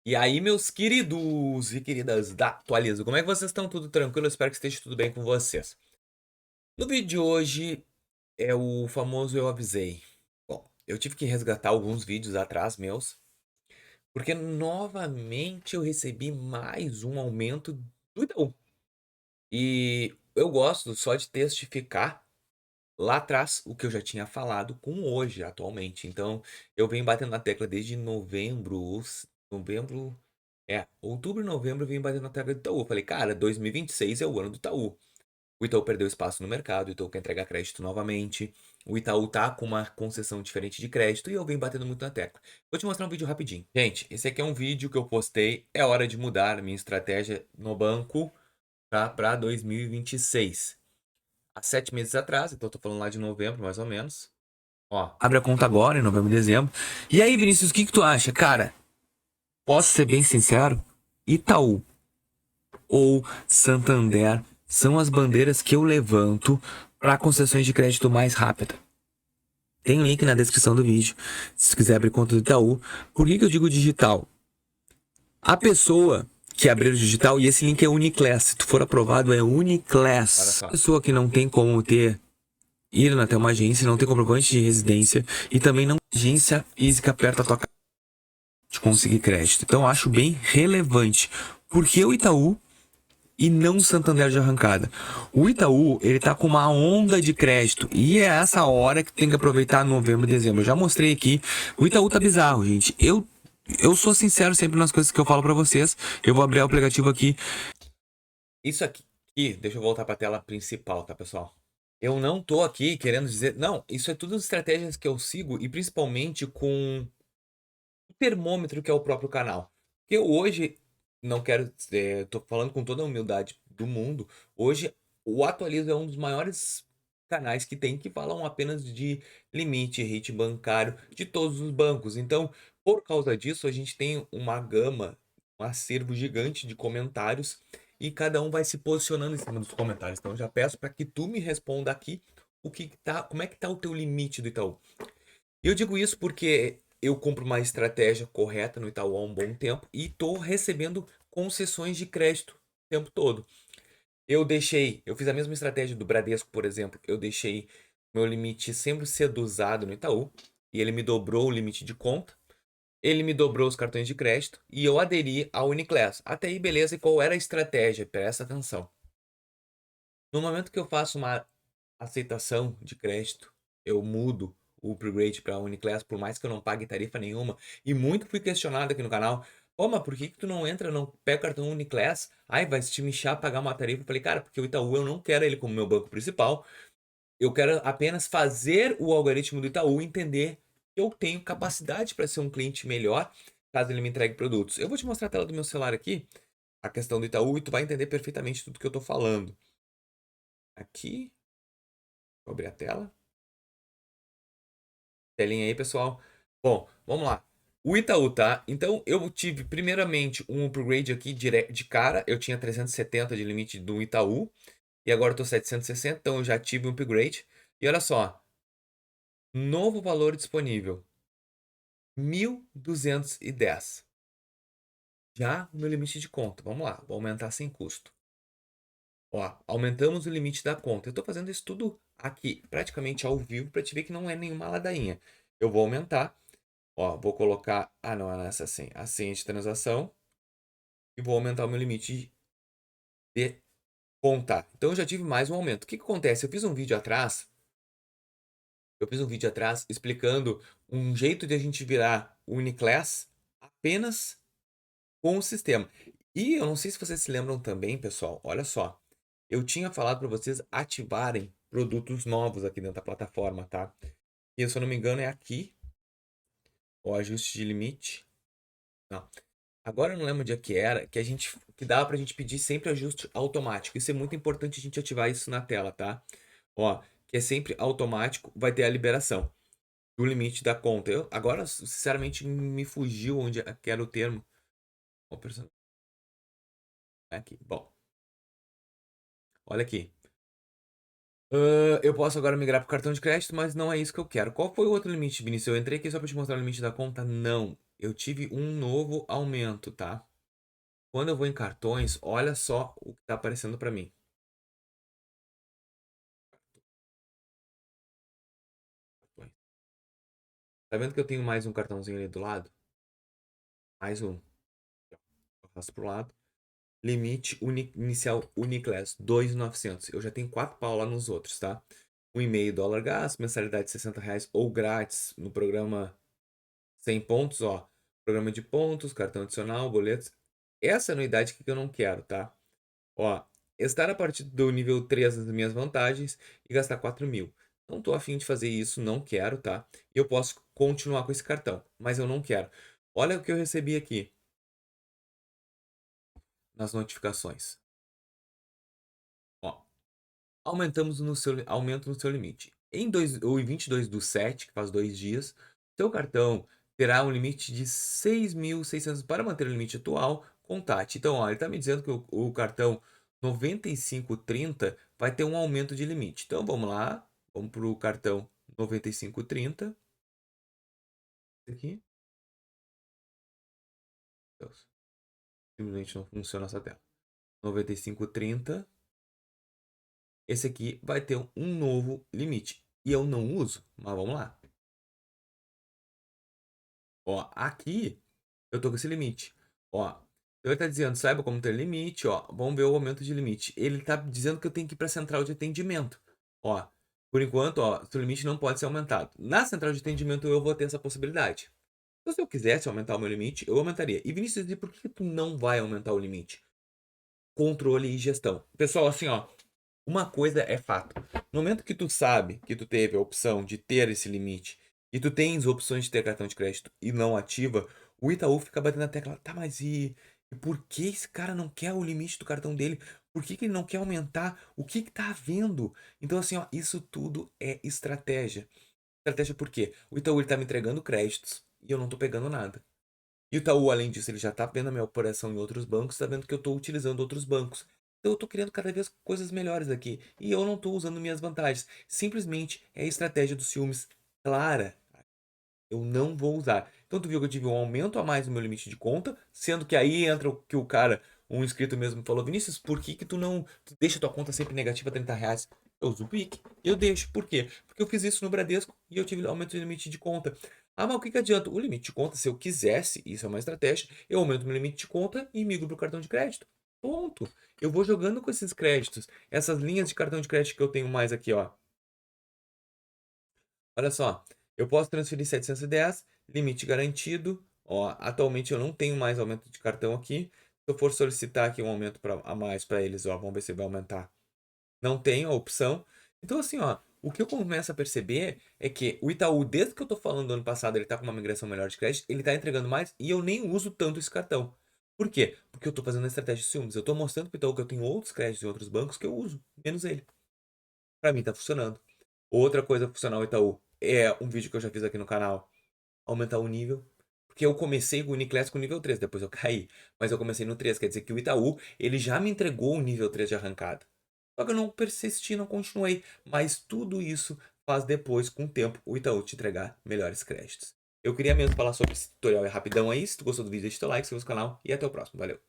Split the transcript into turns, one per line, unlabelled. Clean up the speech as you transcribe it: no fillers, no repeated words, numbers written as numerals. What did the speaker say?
E aí, meus queridos e queridas da Atualiza, como é que vocês estão? Tudo tranquilo? Eu espero que esteja tudo bem com vocês. No vídeo de hoje é o famoso Eu Avisei. Bom, eu tive que resgatar alguns vídeos atrás meus, porque novamente eu recebi mais um aumento do Itaú. E eu gosto só de testificar lá atrás o que eu já tinha falado com hoje, atualmente. Então, eu venho batendo na tecla desde novembro, novembro. Outubro e novembro eu vim batendo na tecla do Itaú. Eu falei, cara, 2026 é o ano do Itaú. O Itaú perdeu espaço no mercado, o Itaú quer entregar crédito novamente. O Itaú tá com uma concessão diferente de crédito e eu venho batendo muito na tecla. Vou te mostrar um vídeo rapidinho. Gente, esse aqui é um vídeo que eu postei. É hora de mudar minha estratégia no banco, tá? Para 2026. Há 7 meses atrás, então eu tô falando lá de novembro, mais ou menos. Ó, abre a conta agora, em novembro e dezembro. E aí, Vinícius, o que tu acha? Cara, posso ser bem sincero? Itaú ou Santander são as bandeiras que eu levanto para concessões de crédito mais rápida. Tem um link na descrição do vídeo, se quiser abrir conta do Itaú. Por que eu digo digital? A pessoa que abrir o digital, e esse link é Uniclass, se tu for aprovado é Uniclass. A pessoa que não tem como ir até uma agência, não tem comprovante de residência e também não tem agência física perto da tua casa de conseguir crédito. Então eu acho bem relevante. Porque o Itaú e não Santander de arrancada. O Itaú, ele tá com uma onda de crédito e é essa hora que tem que aproveitar novembro e dezembro. Eu já mostrei aqui, o Itaú tá bizarro, gente. Eu sou sincero sempre nas coisas que eu falo pra vocês. Eu vou abrir o aplicativo aqui. Isso aqui, deixa eu voltar pra tela principal, tá, pessoal? Eu não tô aqui querendo dizer, não, isso é tudo estratégias que eu sigo e principalmente com o termômetro que é o próprio canal. Porque hoje, não quero, tô falando com toda a humildade do mundo, hoje o Atualiza é um dos maiores canais que tem que falam apenas de limite, rate bancário de todos os bancos. Então, por causa disso, a gente tem uma gama, um acervo gigante de comentários e cada um vai se posicionando em cima dos comentários. Então, eu já peço para que tu me responda aqui o que tá, como é que tá o teu limite do Itaú. Eu digo isso porque eu compro uma estratégia correta no Itaú há um bom tempo e estou recebendo concessões de crédito o tempo todo. Eu fiz a mesma estratégia do Bradesco, por exemplo. Eu deixei meu limite sempre sendo usado no Itaú e ele me dobrou o limite de conta. Ele me dobrou os cartões de crédito e eu aderi ao Uniclass. Até aí, beleza. E qual era a estratégia? Presta atenção. No momento que eu faço uma aceitação de crédito, eu mudo o upgrade para Uniclass, por mais que eu não pague tarifa nenhuma. E muito fui questionado aqui no canal. Pô, mas por que tu não entra, não pega o cartão Uniclass? Ai, vai te inchar pagar uma tarifa. Eu falei, cara, porque o Itaú eu não quero ele como meu banco principal. Eu quero apenas fazer o algoritmo do Itaú entender que eu tenho capacidade para ser um cliente melhor caso ele me entregue produtos. Eu vou te mostrar a tela do meu celular aqui, a questão do Itaú, e tu vai entender perfeitamente tudo que eu estou falando. Aqui, vou abrir a tela. Telinha aí, pessoal. Bom, vamos lá. O Itaú, tá? Então, eu tive primeiramente um upgrade aqui de cara. Eu tinha 370 de limite do Itaú. E agora eu tô 760, então eu já tive um upgrade. E olha só. Novo valor disponível. 1.210. Já o meu limite de conta. Vamos lá, vou aumentar sem custo. Ó, aumentamos o limite da conta. Eu tô fazendo isso tudo aqui, praticamente ao vivo, para te ver que não é nenhuma ladainha. Eu vou aumentar. Ó, vou colocar. Ah, não, é nessa assim. A senha de transação. E vou aumentar o meu limite de conta. Então eu já tive mais um aumento. O que que acontece? Eu fiz um vídeo atrás. Eu fiz um vídeo atrás explicando um jeito de a gente virar o Uniclass apenas com o sistema. E eu não sei se vocês se lembram também, pessoal. Olha só. Eu tinha falado para vocês ativarem produtos novos aqui dentro da plataforma, tá? E se eu não me engano é aqui. O ajuste de limite. Não. Agora eu não lembro onde é que era, que dava pra gente pedir sempre ajuste automático. Isso é muito importante a gente ativar isso na tela, tá? Ó, que é sempre automático, vai ter a liberação do limite da conta. Eu agora, sinceramente, me fugiu onde que era o termo. Ó, aqui. Bom, olha aqui. Eu posso agora migrar para o cartão de crédito, mas não é isso que eu quero. Qual foi o outro limite, Vinícius? Eu entrei aqui só para te mostrar o limite da conta? Não. eu tive um novo aumento, tá? Quando eu vou em cartões, olha só o que tá aparecendo para mim. Tá vendo que eu tenho mais um cartãozinho ali do lado? Mais um. Eu passo pro lado. Limite inicial Uniclass, 2.900. Eu já tenho 4 pau lá nos outros, tá? 1,5 dólar gasto, mensalidade de R$ 60 ou grátis no programa 100 pontos, ó. Programa de pontos, cartão adicional, boletos. Essa anuidade que eu não quero, tá? Ó, estar a partir do nível 3 das minhas vantagens e gastar 4.000. Não tô afim de fazer isso, não quero, tá? Eu posso continuar com esse cartão, mas eu não quero. Olha o que eu recebi aqui nas notificações. Ó, aumentamos no seu, aumento no seu limite. O 22/7, que faz 2 dias, seu cartão terá um limite de 6.600. Para manter o limite atual, contate. Então, ó, ele está me dizendo que o cartão 9530 vai ter um aumento de limite. Então, vamos lá. Vamos para o cartão 9530. Aqui. Deus, simplesmente não funciona essa tela. 9530. Esse aqui vai ter um novo limite. E eu não uso, mas vamos lá. Ó, aqui eu tô com esse limite. Ó, então ele tá dizendo, saiba como ter limite, ó. Vamos ver o aumento de limite. Ele tá dizendo que eu tenho que ir para a central de atendimento. Ó, por enquanto, ó, seu limite não pode ser aumentado. Na central de atendimento eu vou ter essa possibilidade. Então, se eu quisesse aumentar o meu limite, eu aumentaria. E Vinícius, e por que tu não vai aumentar o limite? Controle e gestão. Pessoal, assim, ó, uma coisa é fato. No momento que tu sabe que tu teve a opção de ter esse limite e tu tens opções de ter cartão de crédito e não ativa, o Itaú fica batendo na tecla, tá, mas e por que esse cara não quer o limite do cartão dele? Por que ele não quer aumentar? O que tá havendo? Então, assim, ó, isso tudo é estratégia. Estratégia por quê? O Itaú ele tá me entregando créditos e eu não tô pegando nada. E o Itaú, além disso, ele já está vendo a minha operação em outros bancos, está vendo que eu estou utilizando outros bancos. Então eu estou criando cada vez coisas melhores aqui. E eu não estou usando minhas vantagens. Simplesmente é a estratégia dos ciúmes clara. Eu não vou usar. Então tu viu que eu tive um aumento a mais no meu limite de conta, sendo que aí entra o que o cara, um inscrito mesmo, falou: Vinícius, por que que tu não tu deixa tua conta sempre negativa R$ 30? Eu uso o Pix. Eu deixo. Por quê? Porque eu fiz isso no Bradesco e eu tive aumento de limite de conta. Ah, mas o que que adianta? O limite de conta, se eu quisesse, isso é uma estratégia, eu aumento meu limite de conta e migro para o cartão de crédito. Ponto. Eu vou jogando com esses créditos. Essas linhas de cartão de crédito que eu tenho mais aqui, ó. Olha só, eu posso transferir 710, limite garantido. Ó, atualmente eu não tenho mais aumento de cartão aqui. Se eu for solicitar aqui um aumento a mais para eles, ó, vamos ver se vai aumentar. Não tenho a opção. Então, assim, ó, o que eu começo a perceber é que o Itaú, desde que eu tô falando do ano passado, ele tá com uma migração melhor de crédito, ele tá entregando mais e eu nem uso tanto esse cartão. Por quê? Porque eu tô fazendo a estratégia de ciúmes. Eu tô mostrando pro Itaú que eu tenho outros créditos em outros bancos que eu uso, menos ele. Pra mim tá funcionando. Outra coisa funcional Itaú é um vídeo que eu já fiz aqui no canal, aumentar o nível. Porque eu comecei com o Uniclass com nível 3, depois eu caí. Mas eu comecei no 3, quer dizer que o Itaú, ele já me entregou o nível 3 de arrancada. Só que eu não persisti, não continuei. Mas tudo isso faz depois, com o tempo, o Itaú te entregar melhores créditos. Eu queria mesmo falar sobre esse tutorial rapidão aí. Se tu gostou do vídeo, deixa teu like, se inscreve no canal e até o próximo. Valeu!